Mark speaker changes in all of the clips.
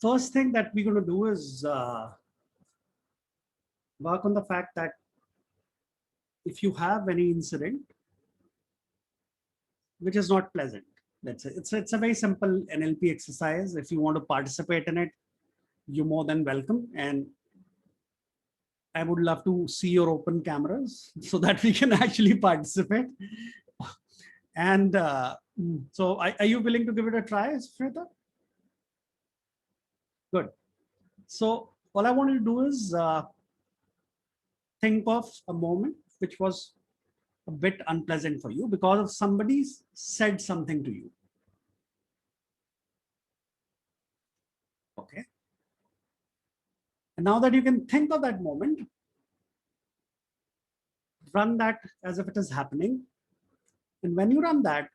Speaker 1: first thing that we're going to do is work on the fact that if you have any incident which is not pleasant, let's say it's a very simple NLP exercise. If you want to participate in it, you're more than welcome. And I would love to see your open cameras so that we can actually participate. And so are you willing to give it a try, Shweta? Good. So all I want you to do is think of a moment which was a bit unpleasant for you because of somebody said something to you. Okay. And now that you can think of that moment, run that as if it is happening. And when you run that,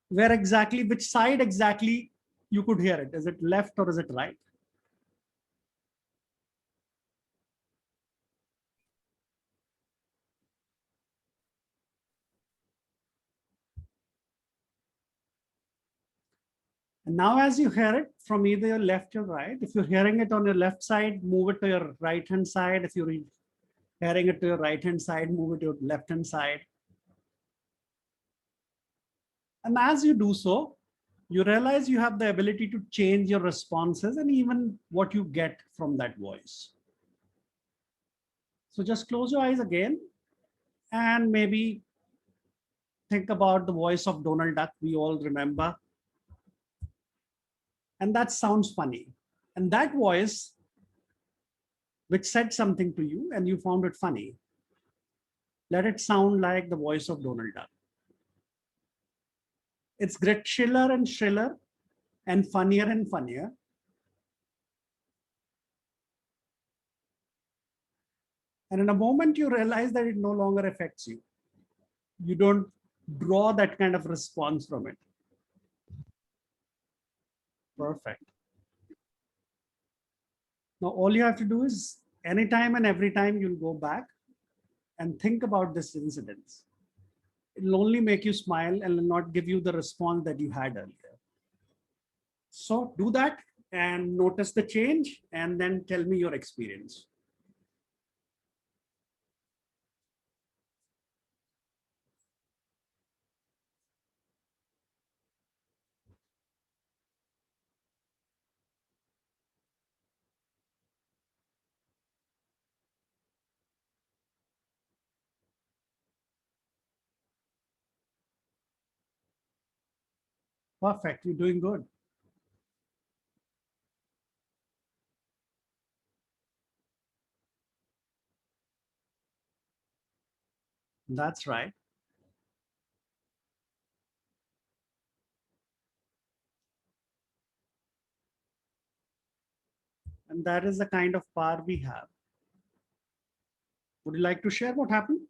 Speaker 1: where exactly, which side exactly you could hear it? Is it left or is it right? And now as you hear it from either your left or right, if you're hearing it on your left side, move it to your right hand side. If you're hearing it to your right hand side, move it to your left hand side. And as you do so, you realize you have the ability to change your responses and even what you get from that voice. So just close your eyes again and maybe think about the voice of Donald Duck we all remember. And that sounds funny. And that voice, which said something to you and you found it funny, let it sound like the voice of Donald Duck. It's get shriller and shriller and funnier and funnier. And in a moment, you realize that it no longer affects you. You don't draw that kind of response from it. Perfect. Now, all you have to do is anytime and every time you'll go back and think about this incident. It'll only make you smile and will not give you the response that you had earlier. So do that and notice the change and then tell me your experience. Perfect. You're doing good. That's right. And that is the kind of power we have. Would you like to share what happened?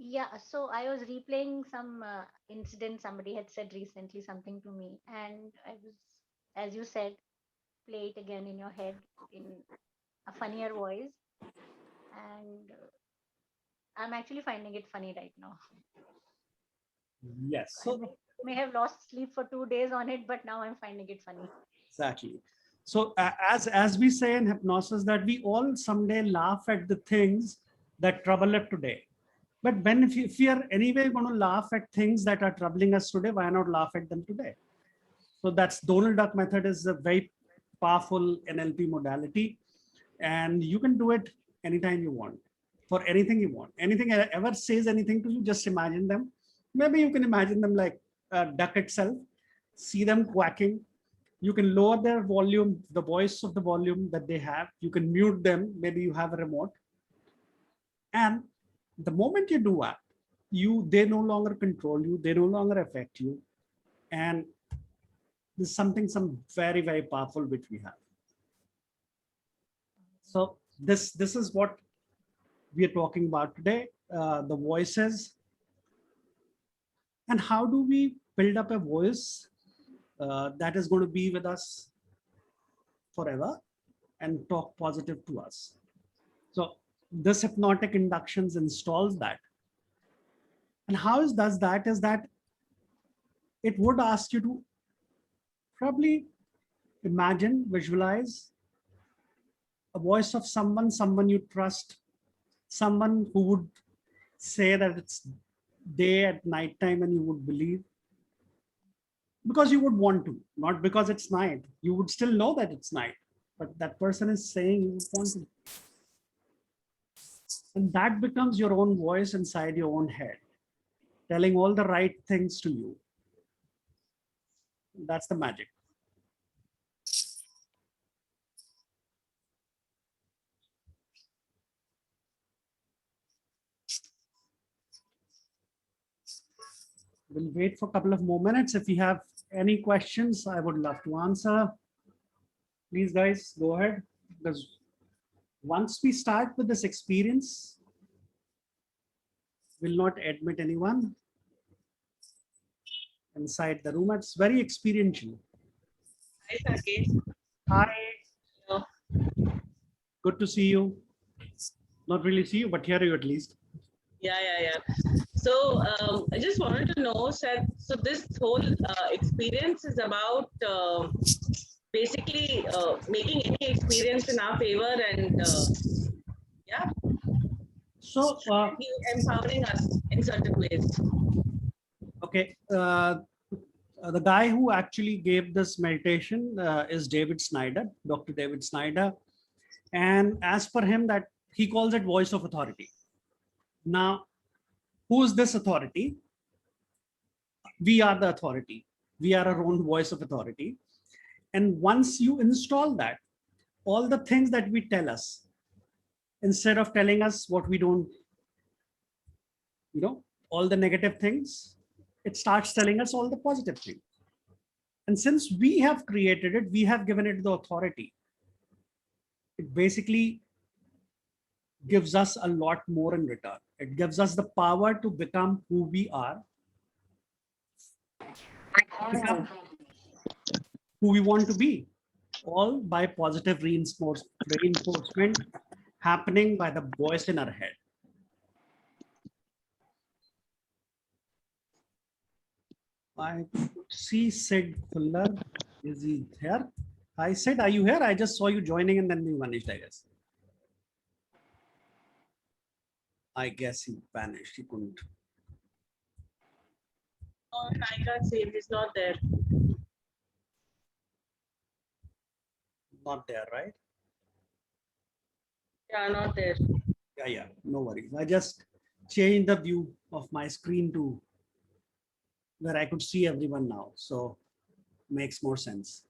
Speaker 2: Yeah, so I was replaying some incident somebody had said recently something to me, and I was, as you said, play it again in your head in a funnier voice, and I'm actually finding it funny right now.
Speaker 1: Yes.
Speaker 2: I
Speaker 1: So
Speaker 2: may have lost sleep for 2 days on it, but now I'm finding it funny.
Speaker 1: exactly. So as we say in hypnosis that we all someday laugh at the things that trouble us today. But when if we are anyway going to laugh at things that are troubling us today, why not laugh at them today? So that's Donald Duck method is a very powerful NLP modality, and you can do it anytime you want for anything you want. Anything ever says anything to you, just imagine them. Maybe you can imagine them like a duck itself, see them quacking. You can lower their volume, the voice of the volume that they have. You can mute them. Maybe you have a remote. And the moment you do that, they no longer control you. They no longer affect you. And this is some very, very powerful which we have. So this is what we are talking about today, the voices. And how do we build up a voice that is going to be with us forever and talk positive to us? So this hypnotic inductions installs that. And how it does that is that it would ask you to probably imagine, visualize a voice of someone you trust, someone who would say that it's day at night time and you would believe, because you would want to, not because it's night. You would still know that it's night, but that person is saying you would want to. And that becomes your own voice inside your own head, telling all the right things to you. That's the magic. We'll wait for a couple of more minutes. If you have any questions, I would love to answer. Please, guys, go ahead. Because once we start with this experience, we'll not admit anyone inside the room. It's very experiential.
Speaker 3: Hi, Saket.
Speaker 1: Hi,
Speaker 3: Hello.
Speaker 1: good to see you. Not really see you, but hear you at least.
Speaker 3: Yeah. So I just wanted to know, Seth, so this whole experience is about basically making any experience in our favor and yeah,
Speaker 1: So,
Speaker 3: empowering us in certain ways.
Speaker 1: okay, the guy who actually gave this meditation is David Snyder, Dr. David Snyder. And as per him, that he calls it voice of authority. Now, who is this authority? We are the authority. We are our own voice of authority. And once you install that, all the things that we tell us, instead of telling us what we don't, all the negative things, it starts telling us all the positive things. And since we have created it, we have given it the authority. It basically gives us a lot more in return. It gives us the power to become who we are, become who we want to be, all by positive reinforcement happening by the voice in our head. I see Sid Fuller. Is he here? Hi, Sid, are you here? I just saw you joining and then you vanished, I guess. I guess he vanished. He couldn't.
Speaker 3: Oh, I can't see him. He's not there.
Speaker 1: Not there, right?
Speaker 3: Yeah, not there.
Speaker 1: Yeah. No worries. I just changed the view of my screen to where I could see everyone now. So makes more sense.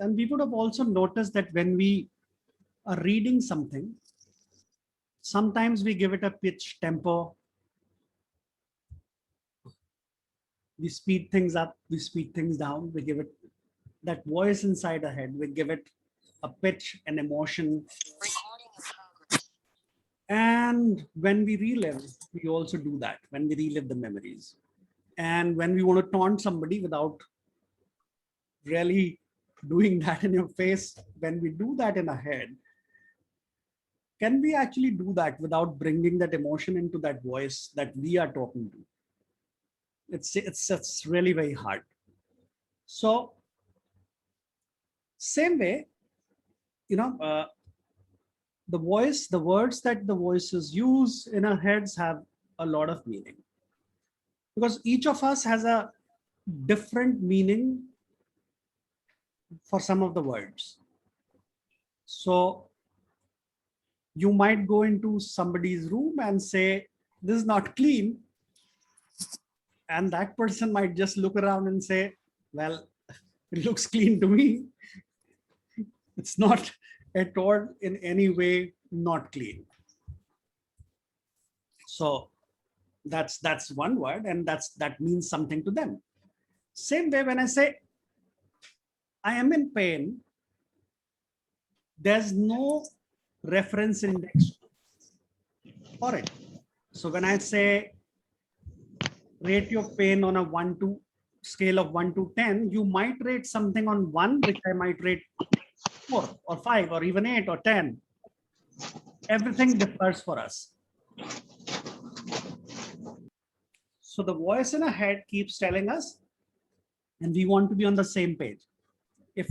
Speaker 1: And we would have also noticed that when we are reading something, sometimes we give it a pitch, tempo, we speed things up, we speed things down, we give it that voice inside our head, we give it a pitch, an emotion. And when we relive, we also do that when we relive the memories. And when we want to taunt somebody without really doing that in your face, when we do that in our head, can we actually do that without bringing that emotion into that voice that we are talking to? It's really very hard. So same way, you know, the words that the voices use in our heads have a lot of meaning, because each of us has a different meaning for some of the words. So you might go into somebody's room and say, this is not clean. And that person might just look around and say, well, it looks clean to me. It's not at all in any way not clean. So that's one word, and that means something to them. Same way, when I say I am in pain, there's no reference index for it. So when I say rate your pain on a 1 to scale of 1 to 10, you might rate something on 1, which I might rate 4 or 5 or even 8 or 10. Everything differs for us. So the voice in our head keeps telling us, and we want to be on the same page. If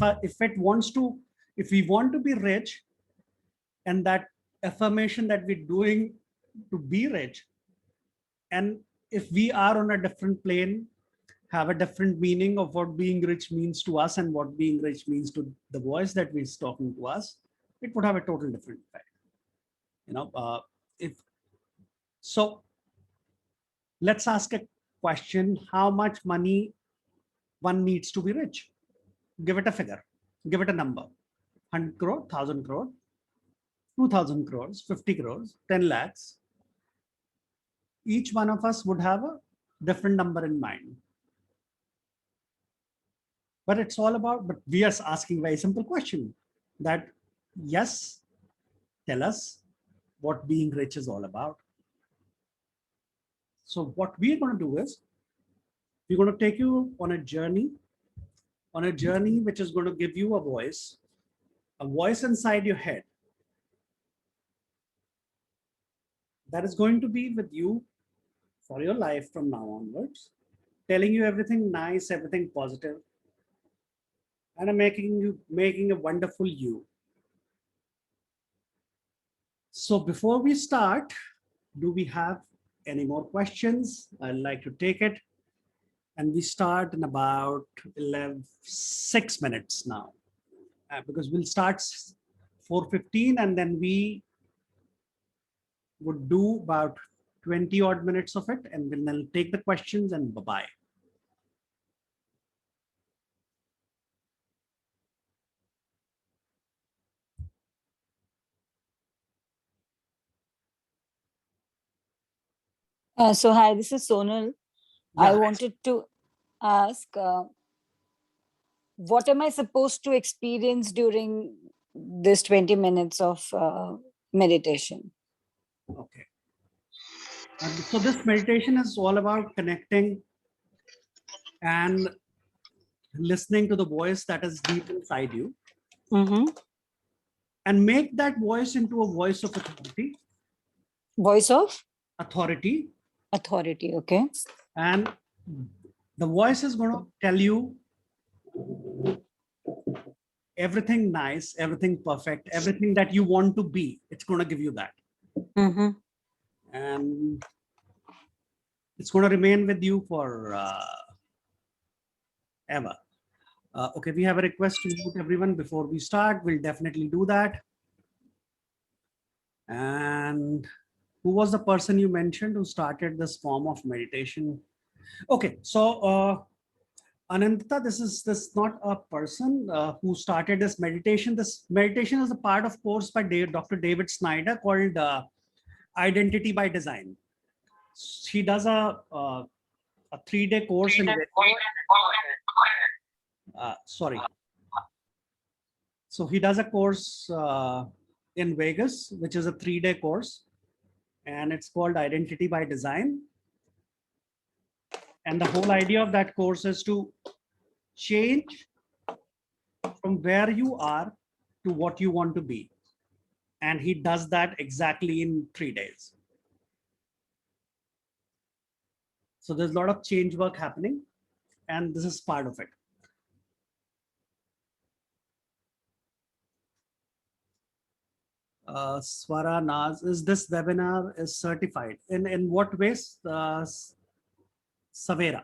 Speaker 1: we want to be rich, and that affirmation that we're doing to be rich, and if we are on a different plane, have a different meaning of what being rich means to us and what being rich means to the voice that is talking to us, it would have a total different effect. If so, let's ask a question: how much money one needs to be rich? Give it a figure, give it a number: 100 crore, 1000 crore, 2000 crores, 50 crores, 10 lakhs. Each one of us would have a different number in mind. But it's all about, but we are asking a very simple question that, yes, tell us what being rich is all about. So what we're going to do is, we're going to take you on a journey which is going to give you a voice inside your head that is going to be with you for your life from now onwards, telling you everything nice, everything positive, and making a wonderful you. So before we start, do we have any more questions? I'd like to take it. And we start in about 6 minutes now, because we'll start 4:15, and then we would do about 20 odd minutes of it, and we'll then take the questions, and bye-bye.
Speaker 4: So hi, this is Sonal. I wanted to ask, what am I supposed to experience during this 20 minutes of meditation?
Speaker 1: Okay. So this meditation is all about connecting and listening to the voice that is deep inside you, and make that voice into a voice of authority.
Speaker 4: Voice of?
Speaker 1: Authority.
Speaker 4: Authority, okay.
Speaker 1: And the voice is going to tell you everything nice, everything perfect, everything that you want to be. It's going to give you that. And it's going to remain with you for ever. Okay, we have a request to mute everyone before we start. We'll definitely do that. And who was the person you mentioned who started this form of meditation? Okay, so Anantha, this is not a person who started this meditation. This meditation is a part of course by Dr. David Snyder called Identity by Design. He does a 3-day course in sorry. So he does a course in Vegas, which is a 3-day course, and it's called Identity by Design. And the whole idea of that course is to change from where you are to what you want to be. And he does that exactly in 3 days. So there's a lot of change work happening, and this is part of it. Swara Naz, is this webinar is certified? In what ways? Savera.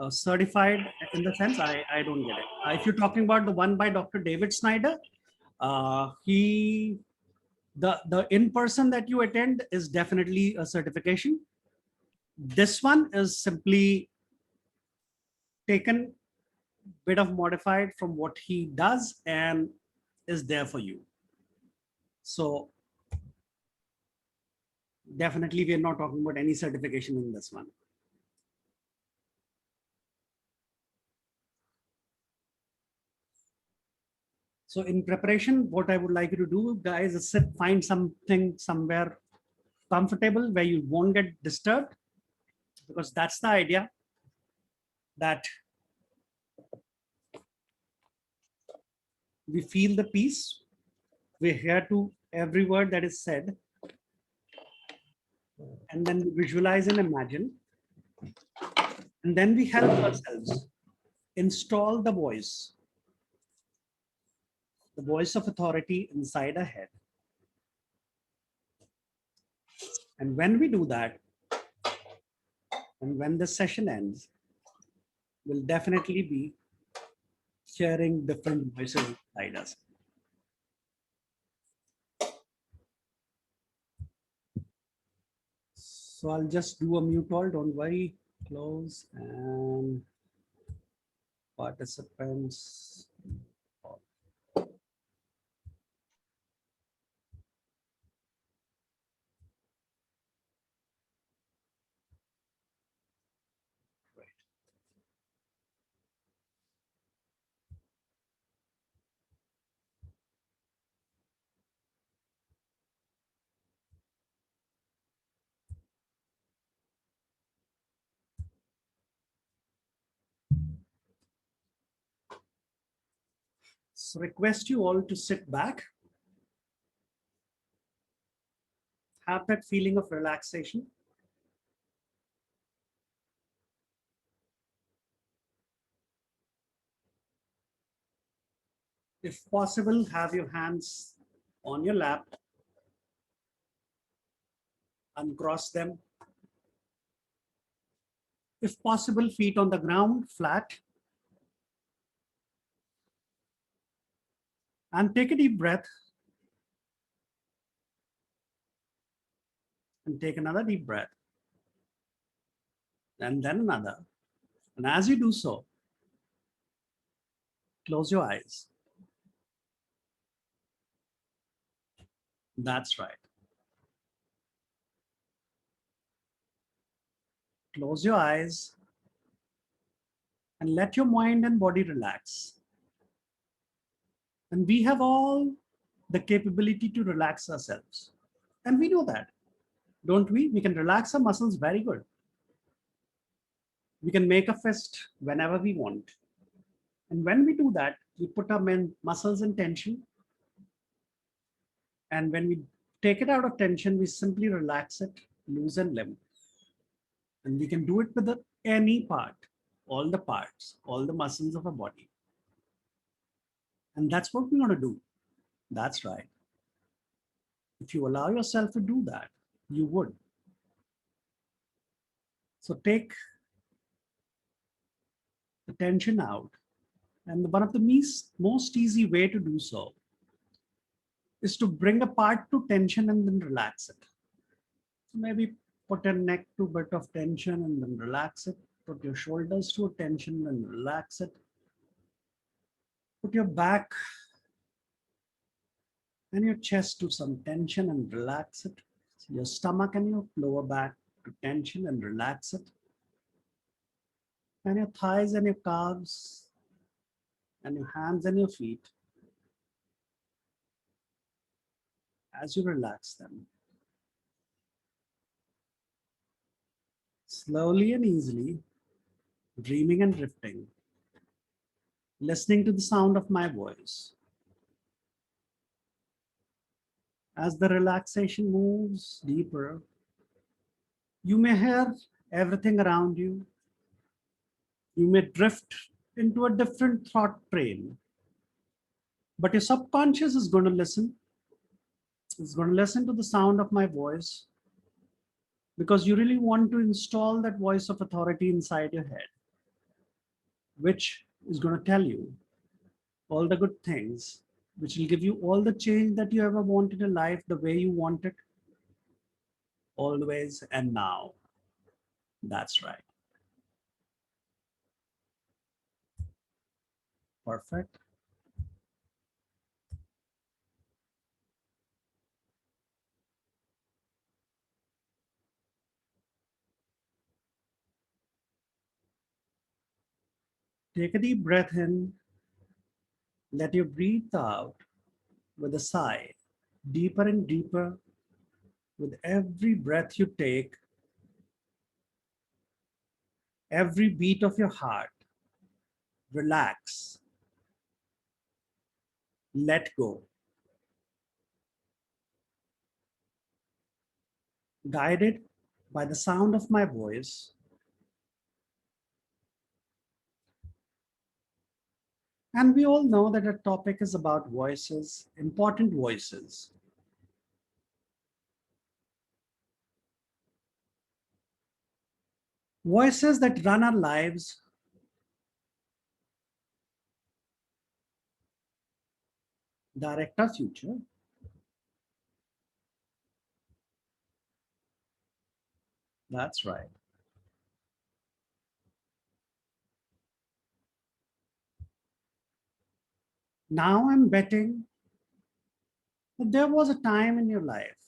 Speaker 1: Certified in the sense, I don't get it. If you're talking about the one by Dr. David Snyder, the in-person that you attend is definitely a certification. This one is simply taken bit of modified from what he does and is there for you. So definitely we are not talking about any certification in this one. So in preparation, what I would like you to do, guys, is find something somewhere comfortable where you won't get disturbed, because that's the idea, that we feel the peace, we hear to every word that is said, and then we visualize and imagine, and then we help ourselves install the voice of authority inside our head. And when we do that, and when the session ends, we'll definitely be sharing different voices inside us. So I'll just do a mute all, don't worry, close, and participants. So request you all to sit back, have that feeling of relaxation. If possible, have your hands on your lap, uncross them. If possible, feet on the ground, flat. And take a deep breath. And take another deep breath. And then another. And as you do so, close your eyes. That's right. Close your eyes and let your mind and body relax. And we have all the capability to relax ourselves. And we know that, don't we? We can relax our muscles very good. We can make a fist whenever we want. And when we do that, we put our muscles in tension. And when we take it out of tension, we simply relax it, loosen limb. And we can do it with any part, all the parts, all the muscles of our body. And that's what we want to do. That's right. If you allow yourself to do that, you would. So take the tension out. And one of the most easy way to do so is to bring a part to tension and then relax it. So maybe put your neck to a bit of tension and then relax it. Put your shoulders to a tension and relax it. Put your back and your chest to some tension and relax it. So your stomach and your lower back to tension and relax it. And your thighs and your calves and your hands and your feet, as you relax them. Slowly and easily, dreaming and drifting, listening to the sound of my voice. As the relaxation moves deeper, you may hear everything around you. You may drift into a different thought train, but your subconscious is going to listen. It's going to listen to the sound of my voice, because you really want to install that voice of authority inside your head, which is going to tell you all the good things, which will give you all the change that you ever wanted in life, the way you want it, always and now. That's right. Perfect. Take a deep breath in. Let your breathe out with a sigh, deeper and deeper. With every breath you take, every beat of your heart, relax, let go. Guided by the sound of my voice, and we all know that our topic is about voices, important voices. Voices that run our lives, direct our future. That's right. Now I'm betting that there was a time in your life,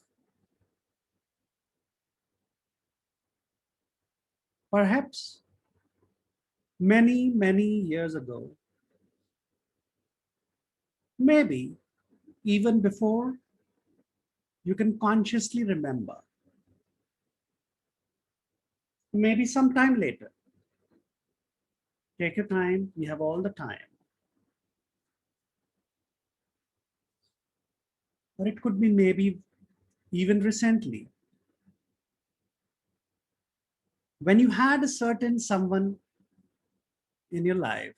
Speaker 1: perhaps many, many years ago, maybe even before you can consciously remember, maybe sometime later. Take your time, you have all the time. Or it could be maybe even recently, when you had a certain someone in your life,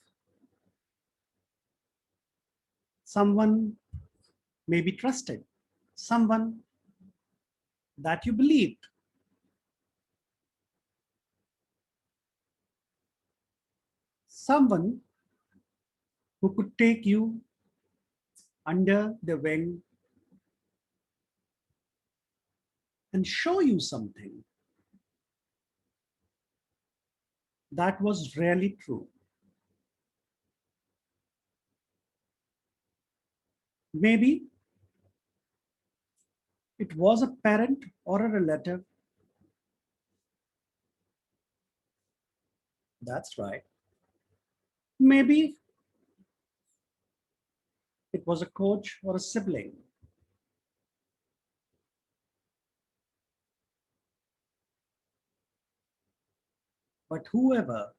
Speaker 1: someone maybe trusted, someone that you believed, someone who could take you under the wing and show you something that was really true. Maybe it was a parent or a relative. That's right. Maybe it was a coach or a sibling. But whoever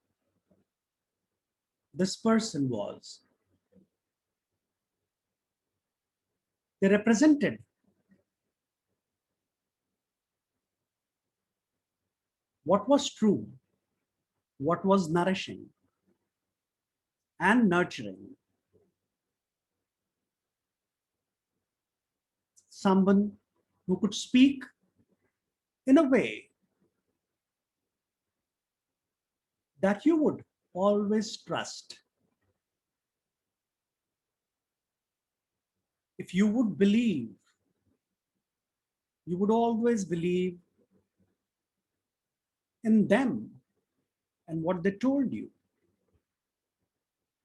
Speaker 1: this person was, they represented what was true, what was nourishing and nurturing. Someone who could speak in a way that you would always trust. If you would believe, you would always believe in them and what they told you.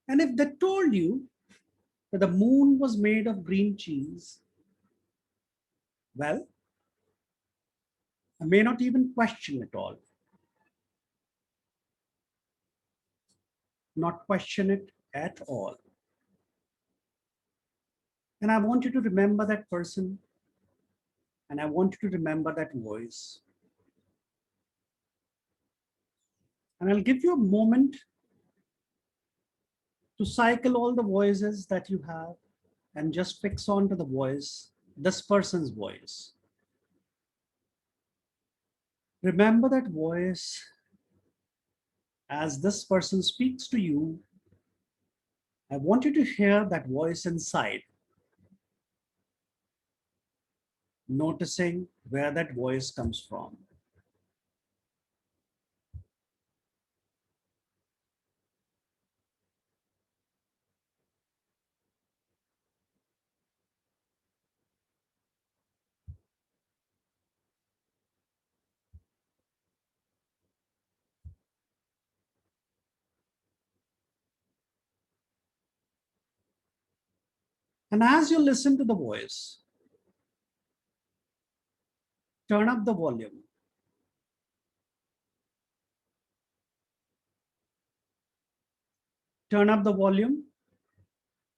Speaker 1: And if they told you that the moon was made of green cheese, well, I may not even question it all, not question it at all. And I want you to remember that person, and I want you to remember that voice. And I'll give you a moment to cycle all the voices that you have and just fix on to the voice, this person's voice. Remember that voice as this person speaks to you. I want you to hear that voice inside, noticing where that voice comes from. And as you listen to the voice, turn up the volume. turn up the volume,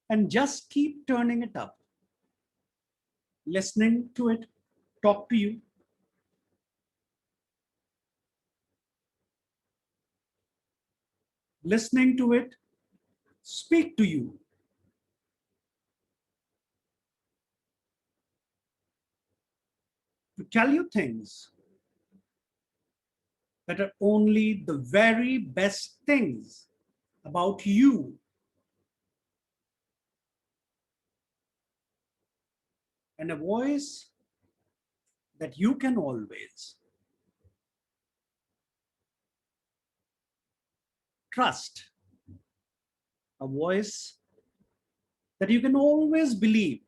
Speaker 1: and just keep turning it up. Listening to it talk to you. Listening to it speak to you. To tell you things that are only the very best things about you. And a voice that you can always trust. A voice that you can always believe.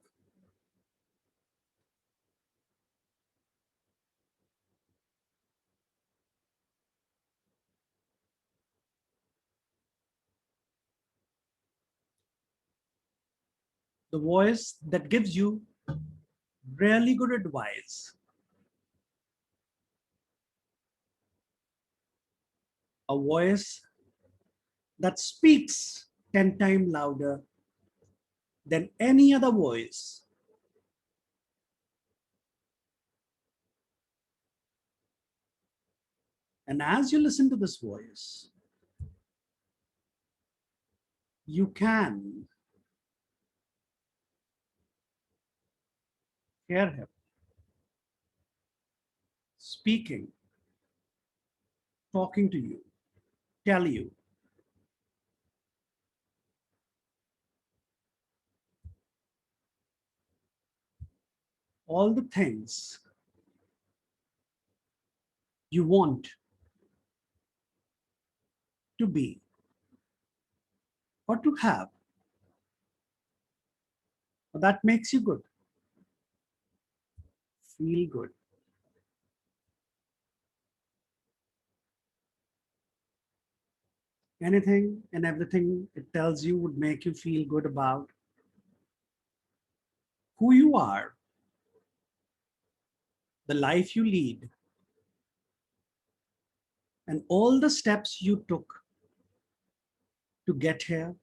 Speaker 1: The voice that gives you really good advice. A voice that speaks 10 times louder than any other voice. And as you listen to this voice, you can hear him speaking, talking to you, tell you all the things you want to be or to have. That makes you good. Feel good. Anything and everything it tells you would make you feel good about who you are, the life you lead, and all the steps you took to get here.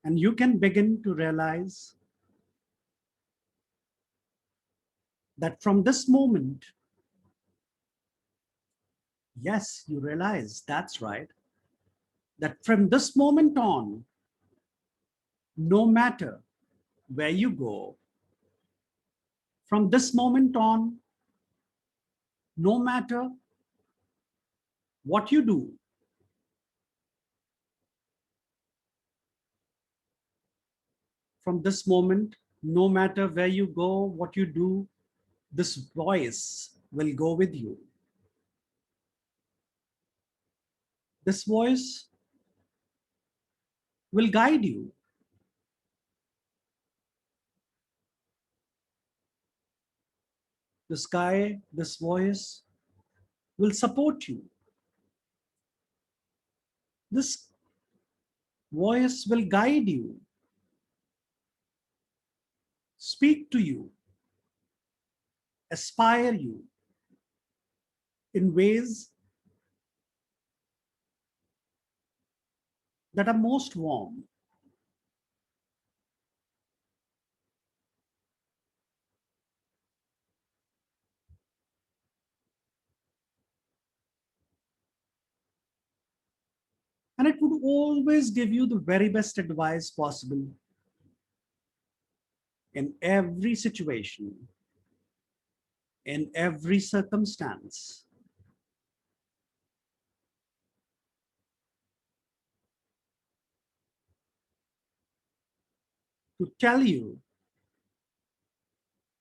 Speaker 1: And you can begin to realize that from this moment, yes, you realize that's right, that from this moment on, no matter where you go, from this moment on, no matter what you do, from this moment, no matter where you go, what you do, this voice will go with you. This voice will guide you. This voice will support you. This voice will guide you, speak to you, aspire you in ways that are most warm. And it would always give you the very best advice possible in every situation, in every circumstance. To tell you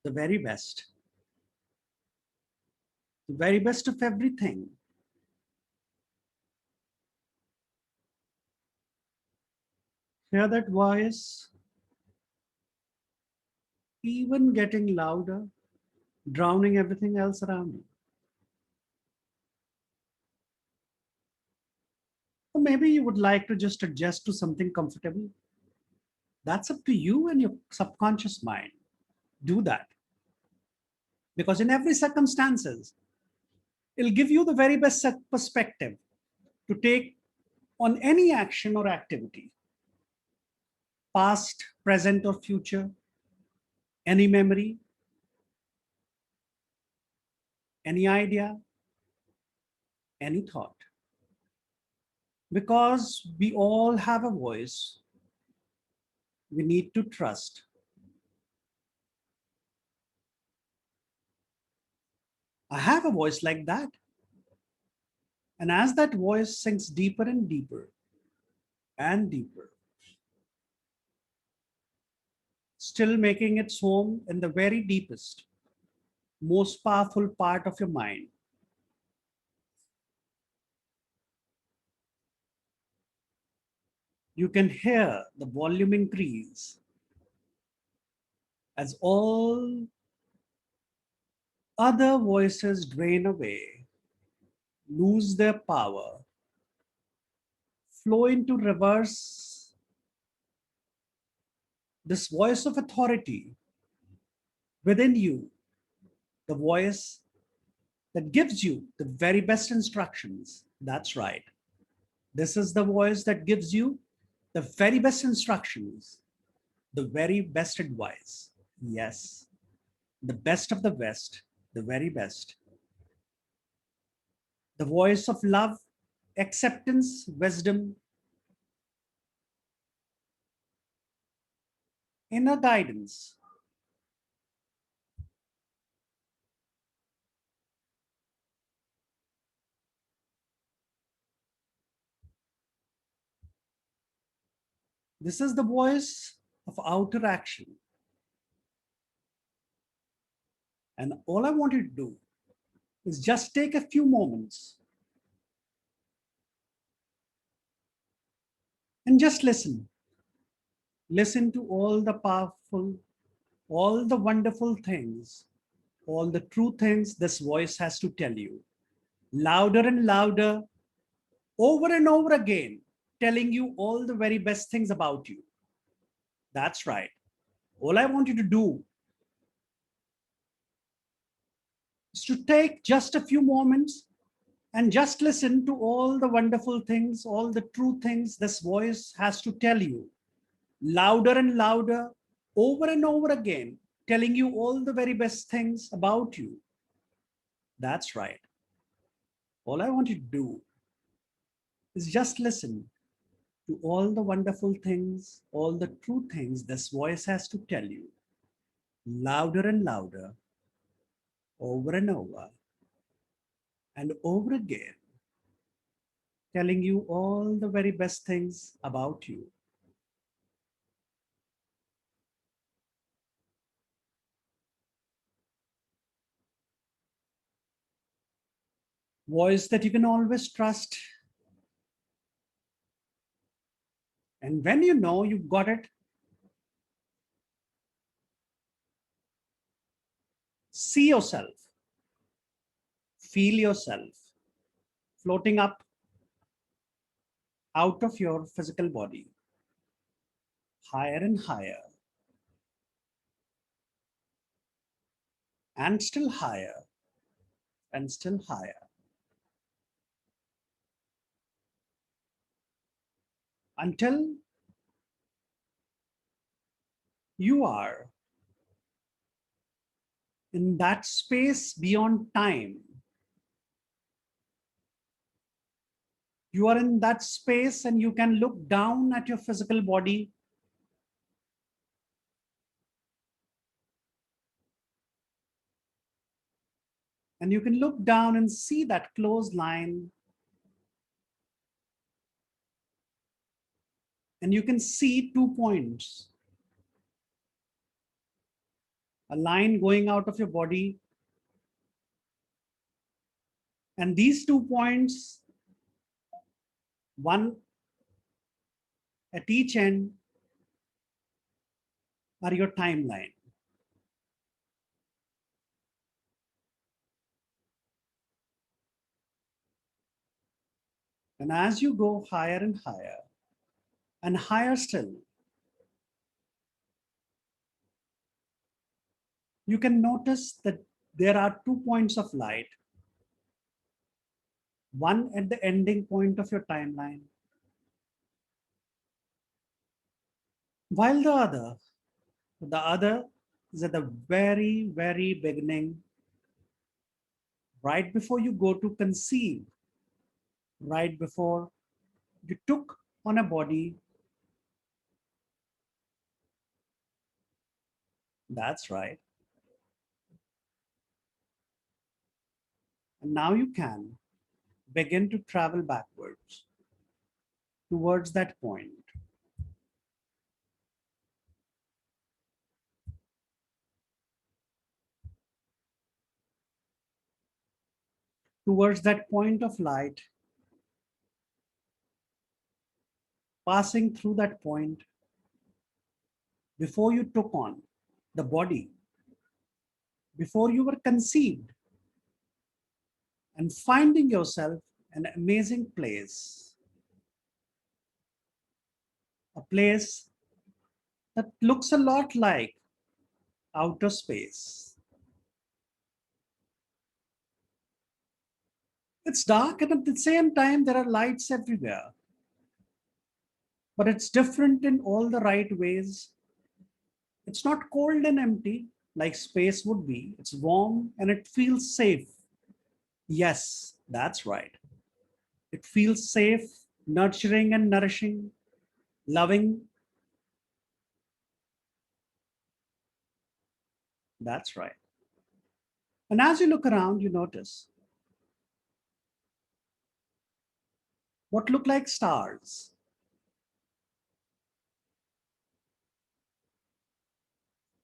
Speaker 1: the very best of everything. Hear that voice, even getting louder, drowning everything else around you. Or maybe you would like to just adjust to something comfortable. That's up to you and your subconscious mind. Do that. Because in every circumstances, it'll give you the very best perspective to take on any action or activity, past, present, or future, any memory, any idea, any thought. Because we all have a voice, we need to trust. I have a voice like that. And as that voice sinks deeper and deeper and deeper, still making its home in the very deepest, most powerful part of your mind, you can hear the volume increase as all other voices drain away, lose their power, flow into reverse. This voice of authority within you, the voice that gives you the very best instructions. That's right. This is the voice that gives you the very best instructions, the very best advice. Yes, the best of the best, the very best. The voice of love, acceptance, wisdom, inner guidance. This is the voice of outer action. And all I want you to do is just take a few moments and just listen. Listen to all the powerful, all the wonderful things, all the true things this voice has to tell you. Louder and louder, over and over again, telling you all the very best things about you. That's right. All I want you to do is to take just a few moments and just listen to all the wonderful things, all the true things this voice has to tell you. Louder and louder, over and over again, telling you all the very best things about you. That's right. All I want you to do is just listen to all the wonderful things, all the true things this voice has to tell you. Louder and louder, over and over again, telling you all the very best things about you. Voice that you can always trust. And when you know you've got it, see yourself, feel yourself floating up out of your physical body, higher and higher, and still higher, and still higher, until you are in that space beyond time. You are in that space and you can look down at your physical body and you can look down and see that closed line, and you can see 2 points, a line going out of your body, and these 2 points, one at each end, are your timeline. And as you go higher and higher still, you can notice that there are 2 points of light, one at the ending point of your timeline, while the other is at the very, very beginning, right before you go to conceive, right before you took on a body. That's right. And now you can begin to travel backwards towards that point. Towards that point of light, passing through that point before you took on the body, before you were conceived, and finding yourself an amazing place, a place that looks a lot like outer space. It's dark, and at the same time, there are lights everywhere. But it's different in all the right ways. It's not cold and empty like space would be. It's warm and it feels safe. Yes, that's right. It feels safe, nurturing and nourishing, loving. That's right. And as you look around, you notice what look like stars.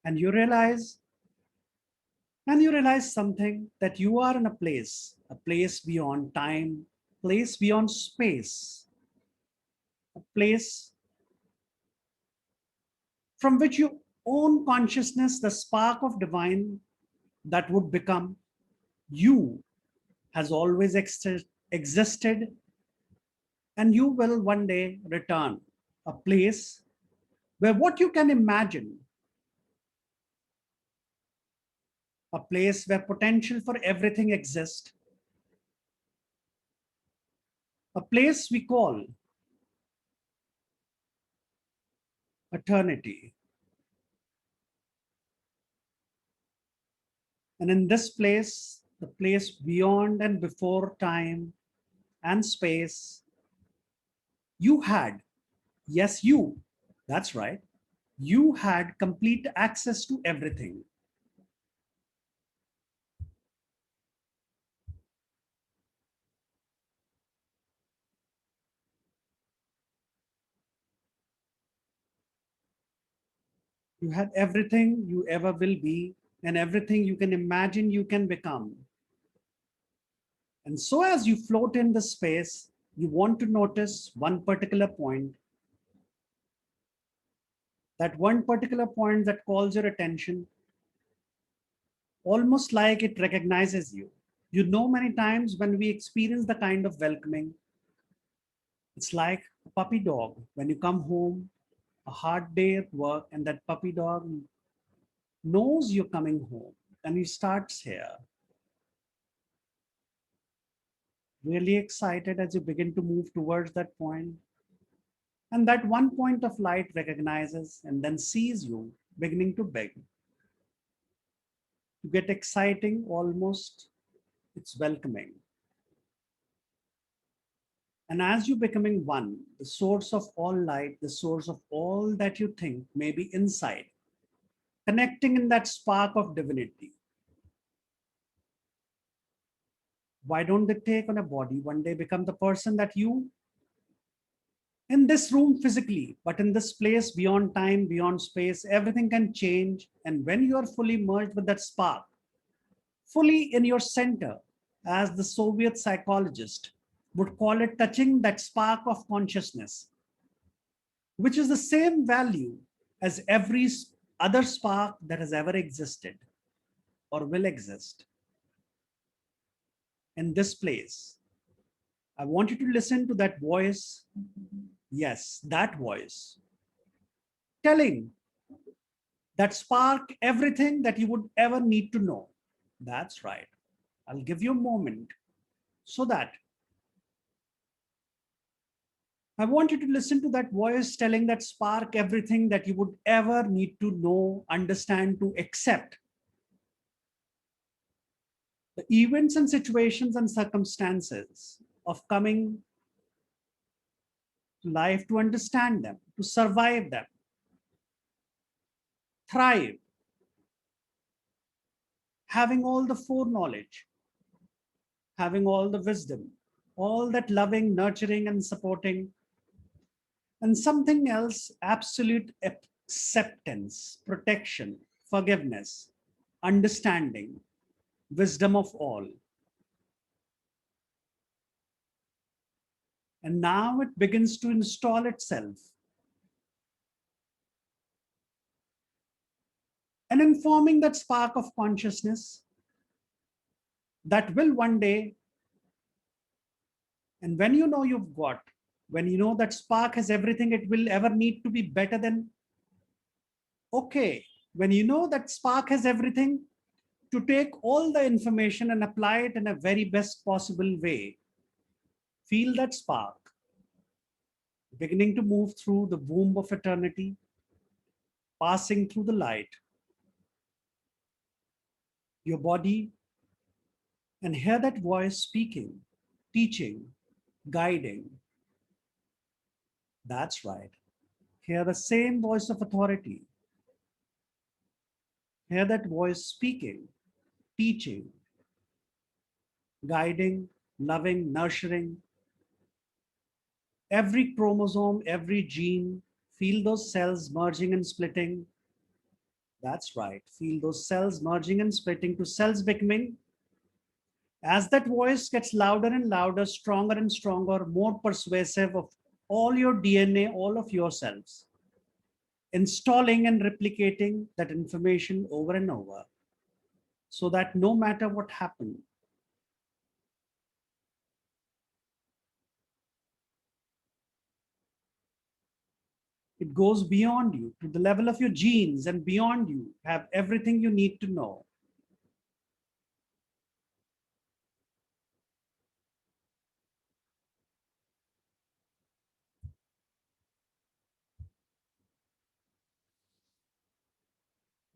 Speaker 1: And you realize something, that you are in a place beyond time, place beyond space, a place from which you own consciousness, the spark of divine that would become you has always existed, and you will one day return. A place where what you can imagine, a place where potential for everything exists, a place we call eternity. And in this place, the place beyond and before time and space, you had, yes, you, that's right, you had complete access to everything. You had everything you ever will be, and everything you can imagine you can become. And so, as you float in the space, you want to notice one particular point, that one particular point that calls your attention, almost like it recognizes you. You know, many times when we experience the kind of welcoming, it's like a puppy dog. When you come home, a hard day at work, and that puppy dog knows you're coming home, and he starts here, really excited as you begin to move towards that point. And that one point of light recognizes and then sees you beginning to beg, to get exciting almost. It's welcoming. And as you becoming one, the source of all light, the source of all that you think may be inside, connecting in that spark of divinity. Why don't they take on a body, one day become the person that you in this room physically, but in this place beyond time, beyond space, everything can change. And when you are fully merged with that spark, fully in your center, as the Soviet psychologist would call it, touching that spark of consciousness, which is the same value as every other spark that has ever existed or will exist. In this place, I want you to listen to that voice. Yes, that voice telling that spark everything that you would ever need to know. That's right. I'll give you a moment so that I want you to listen to that voice telling that spark everything that you would ever need to know, understand, to accept the events and situations and circumstances of coming to life, to understand them, to survive them, thrive, having all the foreknowledge, having all the wisdom, all that loving, nurturing, and supporting, and something else, absolute acceptance, protection, forgiveness, understanding, wisdom of all. And now it begins to install itself and informing that spark of consciousness that will one day, and when you know you've got, when you know that spark has everything it will ever need to be better than okay, when you know that spark has everything to take all the information and apply it in a very best possible way, feel that spark beginning to move through the womb of eternity, passing through the light, your body, and hear that voice speaking, teaching, guiding. That's right. Hear the same voice of authority. Hear that voice speaking, teaching, guiding, loving, nurturing. Every chromosome, every gene, feel those cells merging and splitting. That's right. Feel those cells merging and splitting to cells becoming. As that voice gets louder and louder, stronger and stronger, more persuasive of all your DNA, all of yourselves, installing and replicating that information over and over, so that no matter what happened, it goes beyond you to the level of your genes and beyond you, have everything you need to know.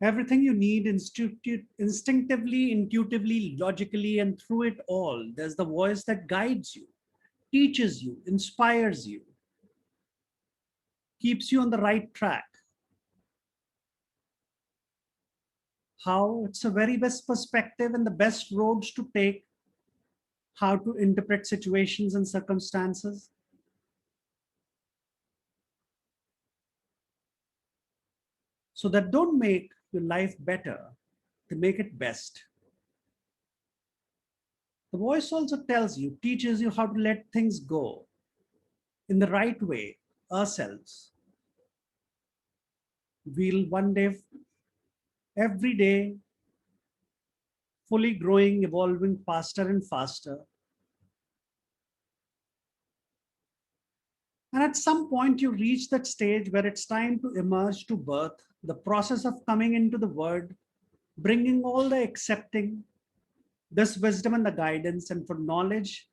Speaker 1: Everything you need instinctively, intuitively, logically, and through it all, there's the voice that guides you, teaches you, inspires you, keeps you on the right track. How it's a very best perspective and the best roads to take, how to interpret situations and circumstances. So that don't make your life better, to make it best. The voice also tells you, teaches you how to let things go in the right way, ourselves. We'll one day, every day, fully growing, evolving faster and faster. And at some point, you reach that stage where it's time to emerge to birth, the process of coming into the world, bringing all the accepting, this wisdom and the guidance, and for knowledge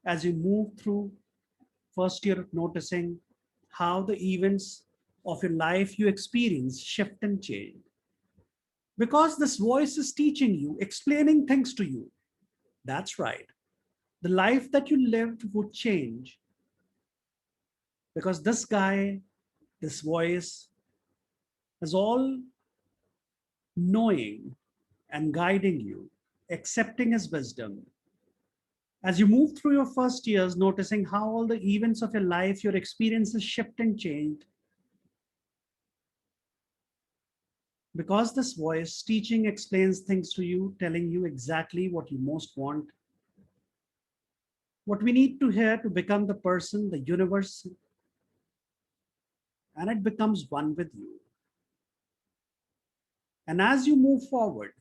Speaker 1: as you move through. First, you're noticing how the events of your life you experience shift and change. Because this voice is teaching you, explaining things to you. That's right. The life that you lived would change. Because this guy, this voice, is all knowing and guiding you, accepting his wisdom. As you move through your first years, noticing how all the events of your life, your experiences shift and change, because this voice teaching explains things to you, telling you exactly what you most want, what we need to hear to become the person, the universe, and it becomes one with you. And as you move forward,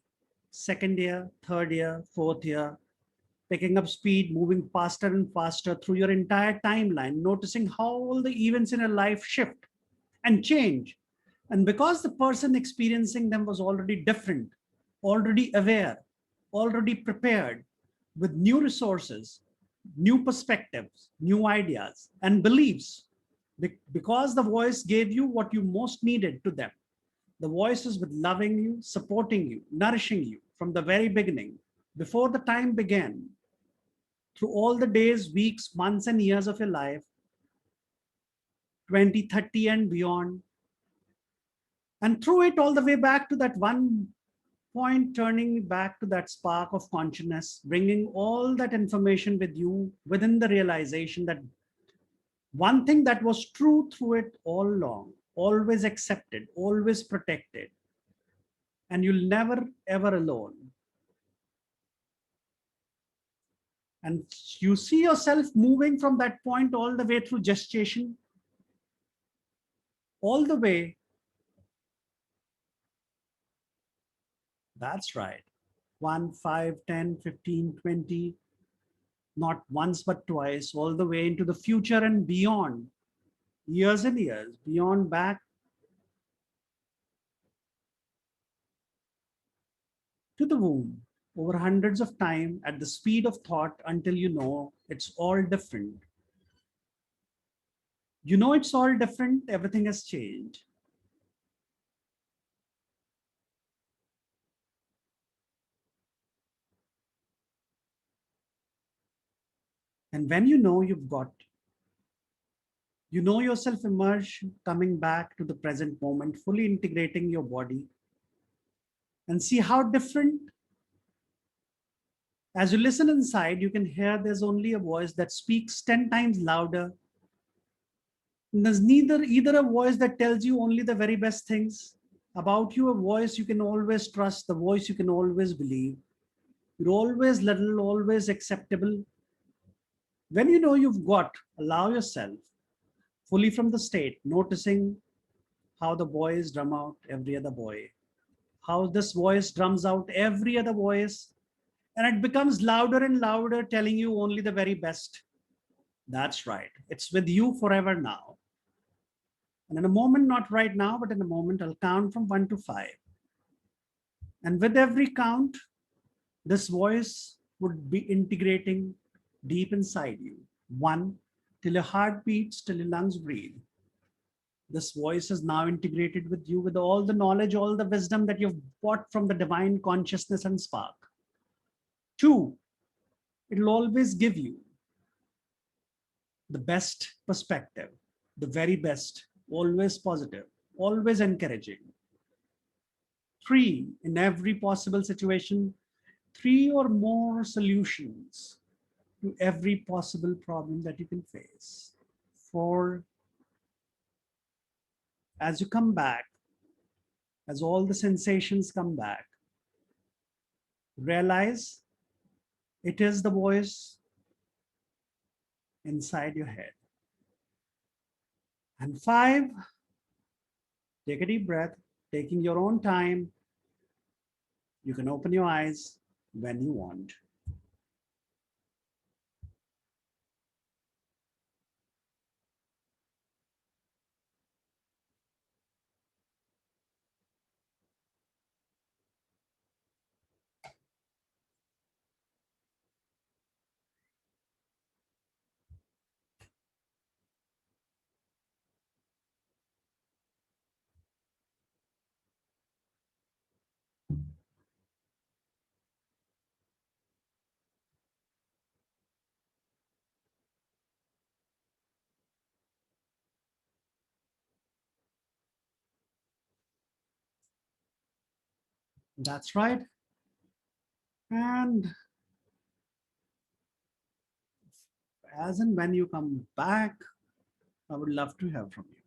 Speaker 1: second year, third year, fourth year, picking up speed, moving faster and faster through your entire timeline, noticing how all the events in your life shift and change. And because the person experiencing them was already different, already aware, already prepared with new resources, new perspectives, new ideas, and beliefs because the voice gave you what you most needed to them. The voice is with loving you, supporting you, nourishing you from the very beginning, before the time began, through all the days, weeks, months, and years of your life, 20, 30, and beyond. And through it all the way back to that one point, turning back to that spark of consciousness, bringing all that information with you within the realization that one thing that was true through it all along, always accepted, always protected, and you'll never ever alone. And you see yourself moving from that point all the way through gestation, all the way. That's right. 1, 5, 10, 15, 20, not once but twice, all the way into the future and beyond, years and years, beyond back to the womb, over hundreds of time at the speed of thought until you know it's all different. You know it's all different, everything has changed. And when you know you've got, you know yourself emerge, coming back to the present moment, fully integrating your body, and see how different. As you listen inside, you can hear there's only a voice that speaks 10 times louder. And there's neither either a voice that tells you only the very best things about you, a voice you can always trust, the voice you can always believe. You're always little, always acceptable. When you know you've got, allow yourself fully from the state, noticing how the boys drum out every other boy, how this voice drums out every other voice, and it becomes louder and louder, telling you only the very best. That's right. It's with you forever now. And in a moment, not right now, but in a moment, I'll count from 1 to 5. And with every count, this voice would be integrating deep inside you. 1, till your heart beats, till your lungs breathe. This voice is now integrated with you with all the knowledge, all the wisdom that you've bought from the divine consciousness and spark. 2, it'll always give you the best perspective, the very best, always positive, always encouraging. 3, in every possible situation, 3 or more solutions to every possible problem that you can face. 4, as you come back, as all the sensations come back, realize it is the voice inside your head. And 5, take a deep breath, taking your own time. You can open your eyes when you want. That's right. And as and when you come back, I would love to hear from you.